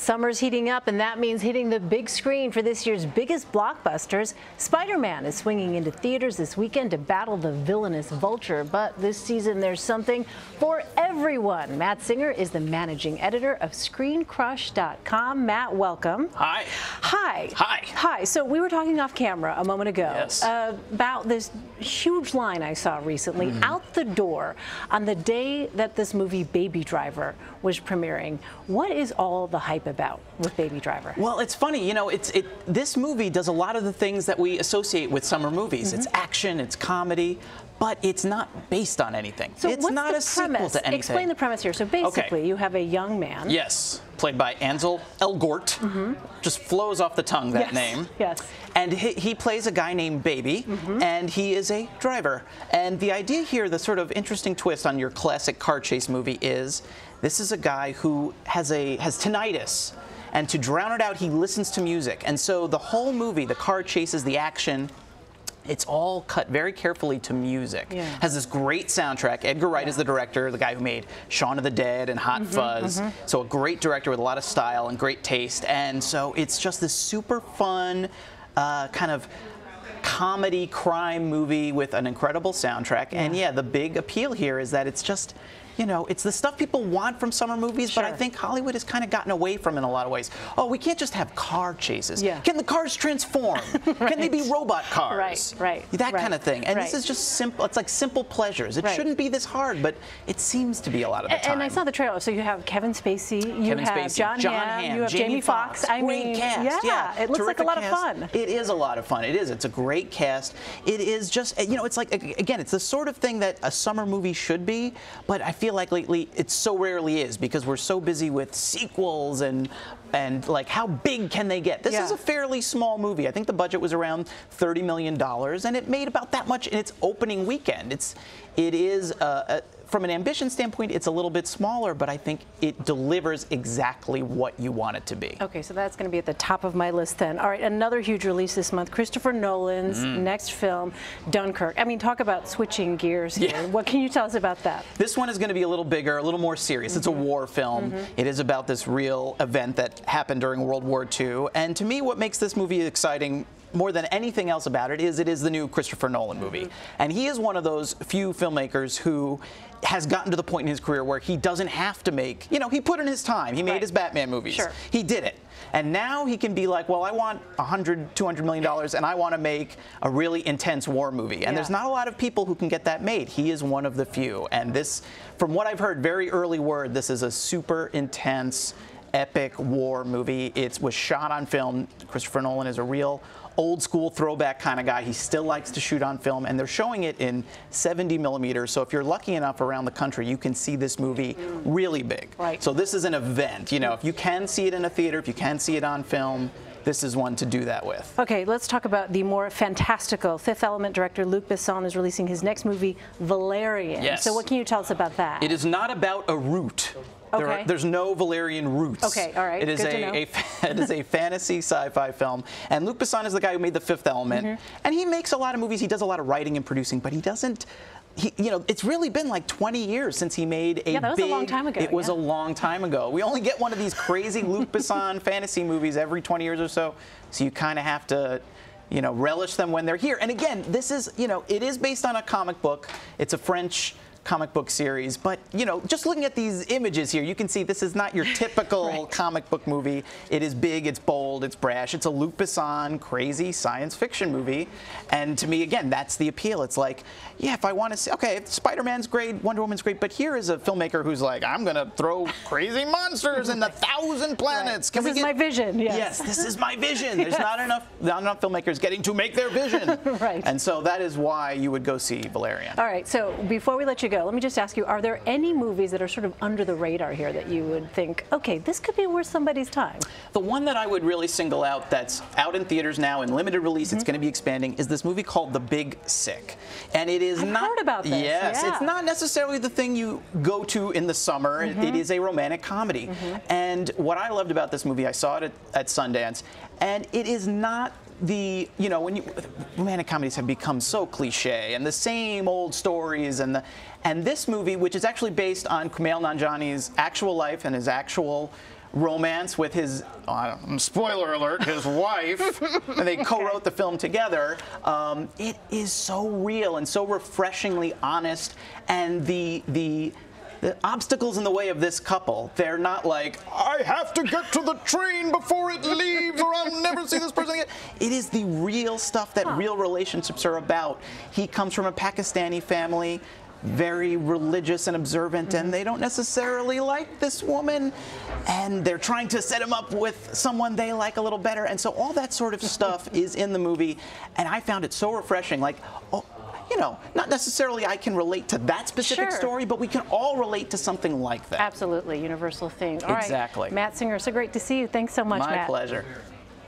Summer's heating up, and that means hitting the big screen for this year's biggest blockbusters. Spider-Man is swinging into theaters this weekend to battle the villainous Vulture, but this season there's something for everyone. Matt Singer is the managing editor of ScreenCrush.com. Matt, welcome. Hi. Hi. Hi. Hi. So we were talking off camera a moment ago about this huge line I saw recently out the door on the day that this movie Baby Driver was premiering. What is all the hype about with Baby Driver? Well, it's funny, you know, this movie does a lot of the things that we associate with summer movies. It's action, it's comedy, but it's not based on anything. So it's what's not the a sequel premise? to anything. Explain the premise here. So basically, you have a young man. Yes, played by Ansel Elgort. Just flows off the tongue, that name. Yes. And he plays a guy named Baby, and he is a driver. And the idea here, the sort of interesting twist on your classic car chase movie is, this is a guy who has tinnitus. And to drown it out, he listens to music. And so the whole movie, the car chases, the action, it's all cut very carefully to music. Has this great soundtrack. Edgar Wright is the director, the guy who made Shaun of the Dead and Hot Fuzz. So a great director with a lot of style and great taste. And so it's just this super fun kind of comedy crime movie with an incredible soundtrack. And yeah, the big appeal here is that it's just, you know, it's the stuff people want from summer movies, but I think Hollywood has kind of gotten away from in a lot of ways. Oh, we can't just have car chases. Can the cars transform? Can they be robot cars? That kind of thing. And this is just simple. It's like simple pleasures. It shouldn't be this hard, but it seems to be a lot of the time. And I saw the trailer. So you have Kevin Spacey, you have John Hamm, you have Jamie Foxx. I mean, cast. It looks like a lot of fun. It is a lot of fun. It is. It's a great cast. It is just, you know, it's like, again, it's the sort of thing that a summer movie should be, but I feel like lately it so rarely is because we're so busy with sequels and like how big can they get? This is a fairly small movie. I think the budget was around $30 million and it made about that much in its opening weekend. It is from an ambition standpoint, it's a little bit smaller, but I think it delivers exactly what you want it to be. Okay, so that's going to be at the top of my list then. All right, another huge release this month, Christopher Nolan's next film, Dunkirk. I mean, talk about switching gears here. What can you tell us about that? This one is going to be a little bigger, a little more serious. It's a war film. It is about this real event that happened during World War II. And to me, what makes this movie exciting more than anything else about it is the new Christopher Nolan movie. And he is one of those few filmmakers who has gotten to the point in his career where he doesn't have to make, you know, he put in his time. He made his Batman movies. He did it. And now he can be like, well, I want $100, $200 million and I want to make a really intense war movie. And there's not a lot of people who can get that made. He is one of the few. And this, from what I've heard, very early word, this is a super intense, epic war movie. It was shot on film. Christopher Nolan is a real old school throwback kind of guy. He still likes to shoot on film, and they're showing it in 70 millimeters. So if you're lucky enough around the country, you can see this movie really big. So this is an event. You know, if you can see it in a theater, if you can see it on film, this is one to do that with. Okay, let's talk about the more fantastical Fifth Element director Luc Besson is releasing his next movie, Valerian. So what can you tell us about that? It is not about a route. There's no Valerian roots. It is it is a fantasy sci-fi film, and Luc Besson is the guy who made The Fifth Element, and he makes a lot of movies. He does a lot of writing and producing, but he doesn't. You know, it's really been like 20 years since he made a that was a long time ago. It was a long time ago. We only get one of these crazy Luc Besson fantasy movies every 20 years or so, so you kind of have to, you know, relish them when they're here. And again, this is, you know, it is based on a comic book. It's a French comic book series, but you know, just looking at these images here, you can see this is not your typical comic book movie. It is big, it's bold, it's brash. It's a Luc Besson crazy science fiction movie, and to me, again, that's the appeal. It's like, yeah, if I want to see, okay, Spider-Man's great, Wonder Woman's great, but here is a filmmaker who's like, I'm gonna throw crazy monsters in 1,000 planets. This is my vision. Yes, this is my vision. There's not enough filmmakers getting to make their vision. And so that is why you would go see Valerian. All right, so before we let you go, let me just ask you, are there any movies that are sort of under the radar here that you would think, okay, this could be worth somebody's time? The one that I would really single out that's out in theaters now in limited release, it's going to be expanding, is this movie called The Big Sick. And it is I've heard about this. Yes, it's not necessarily the thing you go to in the summer. It is a romantic comedy. And what I loved about this movie, I saw it at Sundance, and it is not the, you know, when romantic comedies have become so cliche and the same old stories, and this movie, which is actually based on Kumail Nanjiani's actual life and his actual romance with his, spoiler alert, his wife, and they co-wrote the film together. It is so real and so refreshingly honest, and the obstacles in the way of this couple, they're not like, I have to get to the train before it leaves or I'll never see this person again. It is the real stuff that real relationships are about. He comes from a Pakistani family, very religious and observant, and they don't necessarily like this woman, and they're trying to set him up with someone they like a little better, and so all that sort of stuff is in the movie, and I found it so refreshing. Like, you know, not necessarily I can relate to that specific story, but we can all relate to something like that. Absolutely, universal thing. All exactly. right, Matt Singer, so great to see you. Thanks so much, Matt. My pleasure.